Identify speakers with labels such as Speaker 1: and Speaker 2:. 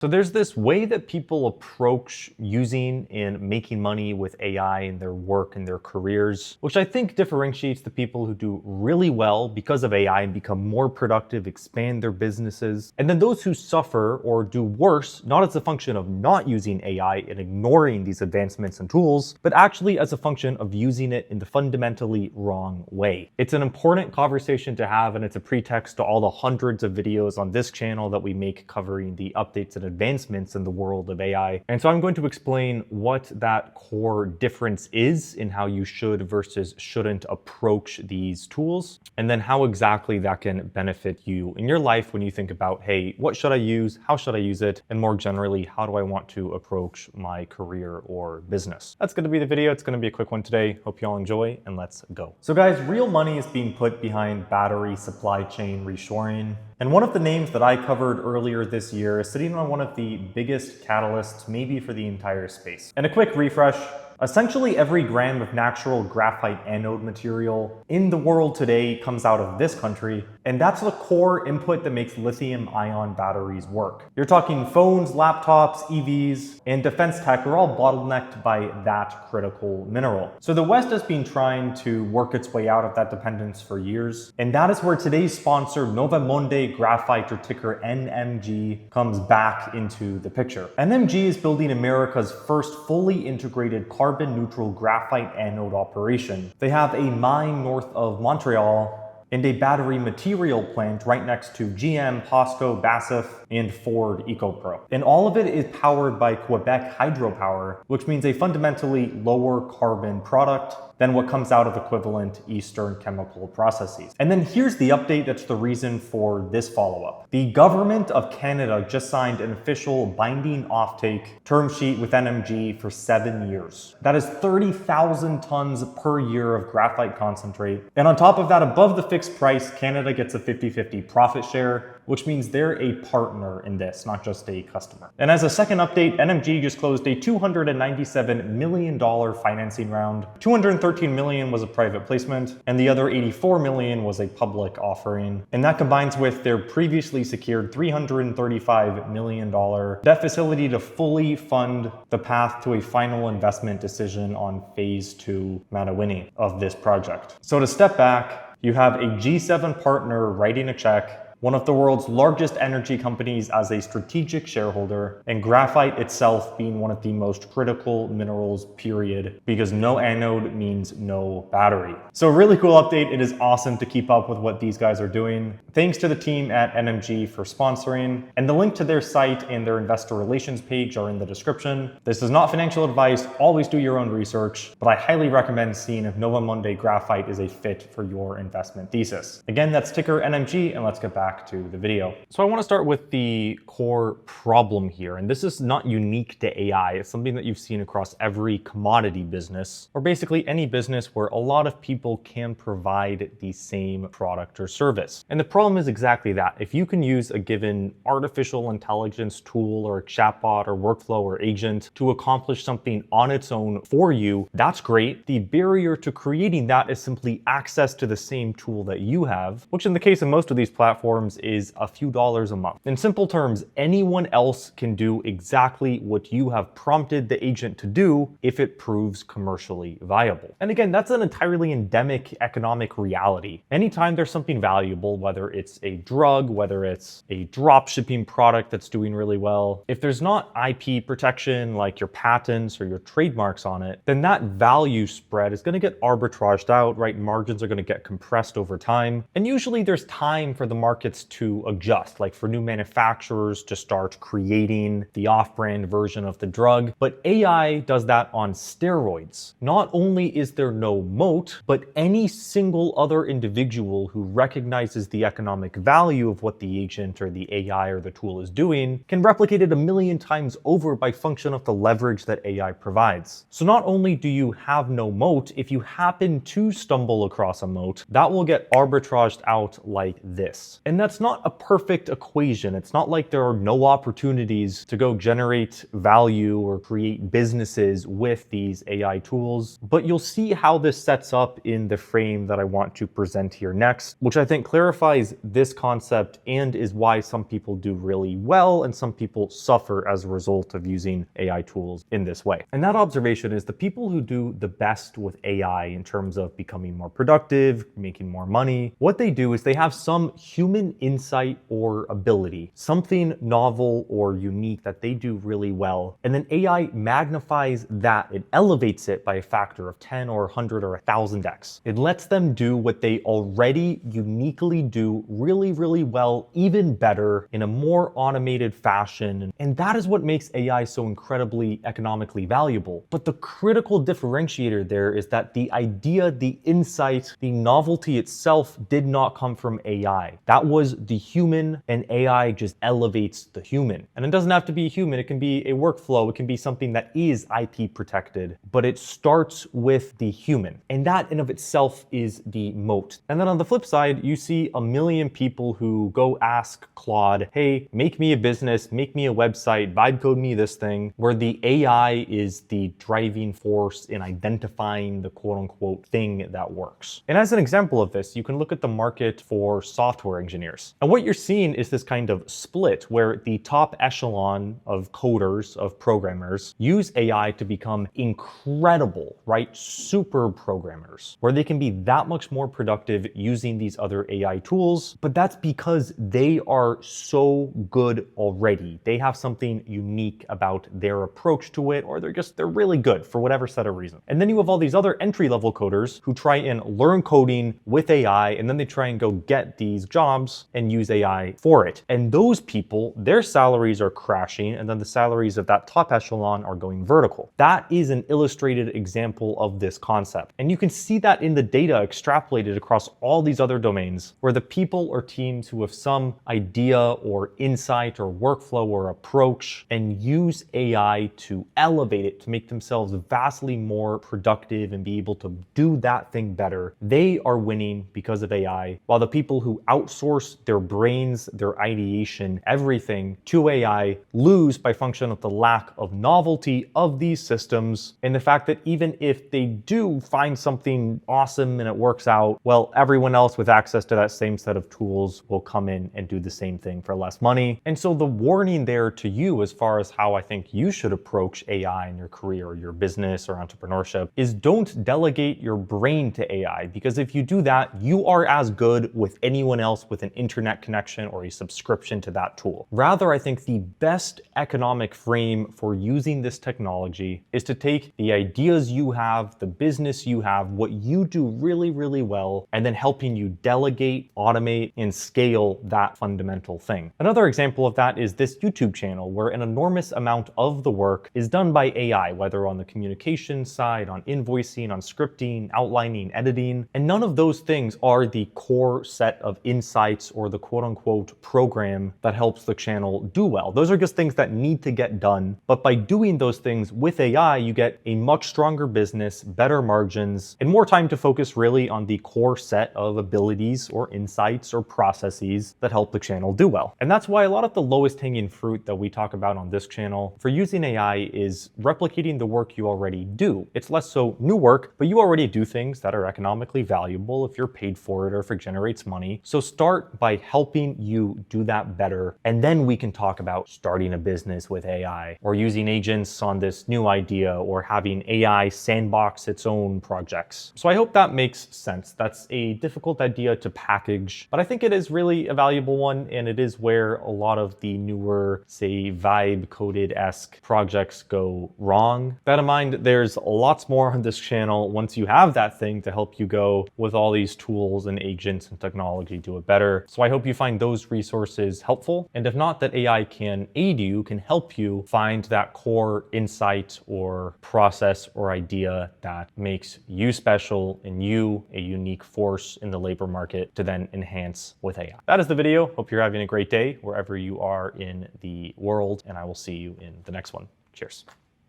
Speaker 1: So there's this way that people approach using and making money with AI in their work and their careers, which I think differentiates the people who do really well because of AI and become more productive, expand their businesses, and then those who suffer or do worse, not as a function of not using AI and ignoring these advancements and tools, but actually as a function of using it in the fundamentally wrong way. It's an important conversation to have, and it's a pretext to all the hundreds of videos on this channel that we make covering the updates and advancements in the world of AI. And so I'm going to explain what that core difference is in how you should versus shouldn't approach these tools, and then how exactly that can benefit you in your life when you think about, hey, what should I use? How should I use it? And more generally, how do I want to approach my career or business? That's going to be the video. It's going to be a quick one today. Hope you all enjoy, and let's go. So guys, real money is being put behind battery supply chain reshoring. And one of the names that I covered earlier this year is sitting on one of the biggest catalysts maybe for the entire space. And a quick refresh, essentially every gram of natural graphite anode material in the world today comes out of this country, and that's the core input that makes lithium-ion batteries work. You're talking phones, laptops, EVs, and defense tech are all bottlenecked by that critical mineral. So the West has been trying to work its way out of that dependence for years, and that is where today's sponsor, Nouveau Monde Graphite, or ticker NMG, comes back into the picture. NMG is building America's first fully integrated carbon-neutral graphite anode operation. They have a mine north of Montreal and a battery material plant right next to GM, POSCO, BASF, and Ford EcoPro. And all of it is powered by Quebec hydropower, which means a fundamentally lower carbon product than what comes out of equivalent Eastern chemical processes. And then here's the update that's the reason for this follow-up. The government of Canada just signed an official binding offtake term sheet with NMG for 7 years. That is 30,000 tons per year of graphite concentrate. And on top of that, above the fixed price, Canada gets a 50-50 profit share, which means they're a partner in this, not just a customer. And as a second update, NMG just closed a $297 million financing round. $213 million was a private placement, and the other $84 million was a public offering. And that combines with their previously secured $335 million debt facility to fully fund the path to a final investment decision on phase 2 Manawini of this project. So to step back, you have a G7 partner writing a check, one of the world's largest energy companies as a strategic shareholder, and graphite itself being one of the most critical minerals, period, because no anode means no battery. So really cool update. It is awesome to keep up with what these guys are doing. Thanks to the team at NMG for sponsoring, and the link to their site and their investor relations page are in the description. This is not financial advice. Always do your own research, but I highly recommend seeing if Nouveau Monde Graphite is a fit for your investment thesis. Again, that's ticker NMG, and let's get back to the video. So I want to start with the core problem here, and this is not unique to AI. It's something that you've seen across every commodity business, or basically any business where a lot of people can provide the same product or service. And the problem is exactly that. If you can use a given artificial intelligence tool or a chatbot or workflow or agent to accomplish something on its own for you, that's great. The barrier to creating that is simply access to the same tool that you have, which in the case of most of these platforms is a few dollars a month. In simple terms, anyone else can do exactly what you have prompted the agent to do if it proves commercially viable. And again, that's an entirely endemic economic reality. Anytime there's something valuable, whether it's a drug, whether it's a drop shipping product that's doing really well, if there's not IP protection like your patents or your trademarks on it, then that value spread is going to get arbitraged out, right? Margins are going to get compressed over time. And usually there's time for the markets to adjust, like for new manufacturers to start creating the off-brand version of the drug. But AI does that on steroids. Not only is there no moat, but any single other individual who recognizes the economic value of what the agent or the AI or the tool is doing can replicate it 1,000,000 times over by function of the leverage that AI provides. So not only do you have no moat, if you happen to stumble across a moat, that will get arbitraged out like this. And And that's not a perfect equation. It's not like there are no opportunities to go generate value or create businesses with these AI tools, but you'll see how this sets up in the frame that I want to present here next, which I think clarifies this concept and is why some people do really well and some people suffer as a result of using AI tools in this way. And that observation is the people who do the best with AI in terms of becoming more productive, making more money, what they do is they have some human insight or ability, something novel or unique that they do really well. And then AI magnifies that. It elevates it by a factor of 10 or 100 or 1000x. It lets them do what they already uniquely do really, really well, even better in a more automated fashion. And that is what makes AI so incredibly economically valuable. But the critical differentiator there is that the idea, the insight, the novelty itself did not come from AI. That was the human, and AI just elevates the human. And it doesn't have to be a human. It can be a workflow. It can be something that is IP protected, but it starts with the human. And that in of itself is the moat. And then on the flip side, you see a million people who go ask Claude, hey, make me a business, make me a website, vibe code me this thing, where the AI is the driving force in identifying the quote unquote thing that works. And as an example of this, you can look at the market for software engineers. And what you're seeing is this kind of split where the top echelon of coders, of programmers, use AI to become incredible, right? Super programmers, where they can be that much more productive using these other AI tools. But that's because they are so good already. They have something unique about their approach to it, or they're really good for whatever set of reasons. And then you have all these other entry-level coders who try and learn coding with AI, and then they try and go get these jobs and use AI for it. And those people, their salaries are crashing, and then the salaries of that top echelon are going vertical. That is an illustrated example of this concept. And you can see that in the data extrapolated across all these other domains, where the people or teams who have some idea or insight or workflow or approach and use AI to elevate it, to make themselves vastly more productive and be able to do that thing better, they are winning because of AI, while the people who outsource their brains, their ideation, everything to AI lose by function of the lack of novelty of these systems and the fact that even if they do find something awesome and it works out, well, everyone else with access to that same set of tools will come in and do the same thing for less money. And so the warning there to you as far as how I think you should approach AI in your career or your business or entrepreneurship is don't delegate your brain to AI, because if you do that, you are as good with anyone else with an internet connection or a subscription to that tool. Rather, I think the best economic frame for using this technology is to take the ideas you have, the business you have, what you do really, really well, and then helping you delegate, automate, and scale that fundamental thing. Another example of that is this YouTube channel, where an enormous amount of the work is done by AI, whether on the communication side, on invoicing, on scripting, outlining, editing, and none of those things are the core set of insights or the quote unquote program that helps the channel do well. Those are just things that need to get done. But by doing those things with AI, you get a much stronger business, better margins, and more time to focus really on the core set of abilities or insights or processes that help the channel do well. And that's why a lot of the lowest hanging fruit that we talk about on this channel for using AI is replicating the work you already do. It's less so new work, but you already do things that are economically valuable if you're paid for it or if it generates money. So start by helping you do that better. And then we can talk about starting a business with AI or using agents on this new idea or having AI sandbox its own projects. So I hope that makes sense. That's a difficult idea to package, but I think it is really a valuable one, and it is where a lot of the newer, say, vibe coded-esque projects go wrong. That in mind, there's lots more on this channel once you have that thing to help you go with all these tools and agents and technology do it better. So I hope you find those resources helpful. And if not, that AI can aid you, can help you find that core insight or process or idea that makes you special and you a unique force in the labor market to then enhance with AI. That is the video. Hope you're having a great day wherever you are in the world, and I will see you in the next one. Cheers.